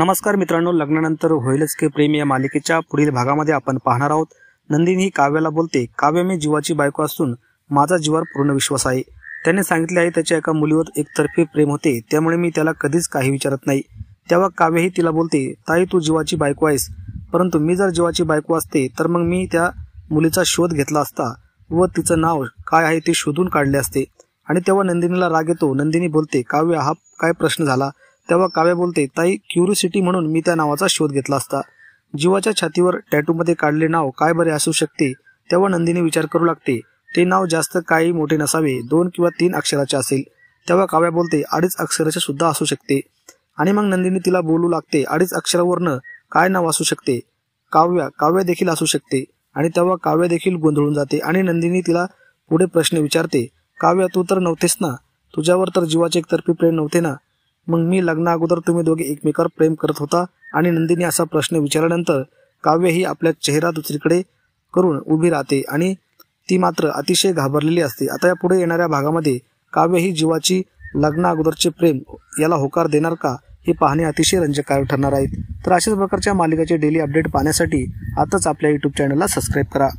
नमस्कार मित्रांनो, लग्नानंतर होईलच की प्रेम या मालिकेच्या पुढील भागामध्ये आपण पाहणार आहोत. नंदिनी ही काव्याला बोलते, काव्य मी जीवाची बायको असून माझा जीवावर पूर्ण विश्वास आहे. त्याने सांगितले आहे त्याच्या एका मुलीवर एकतर्फी प्रेम होते, त्यामुळे मी त्याला कधीच काही विचारत नाही. तेव्हा काव्यही तिला बोलते, ताई तू जीवाची बायको आहेस, परंतु मी जर जीवाची बायको असते तर मग मी त्या मुलीचा शोध घेतला असता व तिचं नाव काय आहे ते शोधून काढले असते. आणि तेव्हा नंदिनीला राग येतो. नंदिनी बोलते, काव्य हा काय प्रश्न झाला? तेव्हा काव्य बोलते, ताई क्युरिओसिटी म्हणून मी त्या नावाचा शोध घेतला असता. जीवाच्या छातीवर टॅटूमध्ये काढले नाव काय बरे असू शकते? तेव्हा नंदिनी विचार करू लागते, ते नाव जास्त काही मोठे नसावे, 2 किंवा 3 अक्षराचे असेल. तेव्हा काव्य बोलते, 2.5 अक्षराचे सुद्धा असू शकते. आणि मग नंदिनी तिला बोलू लागते, 2.5 अक्षरावरनं काय नाव असू शकते? काव्य देखील असू शकते. आणि तेव्हा काव्य देखील गोंधळून जाते आणि नंदिनी तिला पुढे प्रश्न विचारते, काव्य तू तर नव्हतेस ना? तुझ्यावर तर जीवाचे एकतर्फी प्रेम नव्हते ना? मग मी लग्ना अगोदर तुम्ही दोघे एकमेकावर प्रेम करत होता? आणि नंदिनी असा प्रश्न विचारल्यानंतर काव्य ही आपल्या चेहरा दुसरीकडे करून उभी राहते आणि ती मात्र अतिशय घाबरलेली असते. आता या पुढे येणाऱ्या भागामध्ये काव्य ही जीवाची लग्ना अगोदरचे प्रेम याला होकार देणार का, हे पाहणे अतिशय रंजक ठरणार आहेत. तर अशाच प्रकारच्या मालिकेचे डेली अपडेट पाहण्यासाठी आताच आपल्या YouTube चॅनलला सबस्क्राईब करा.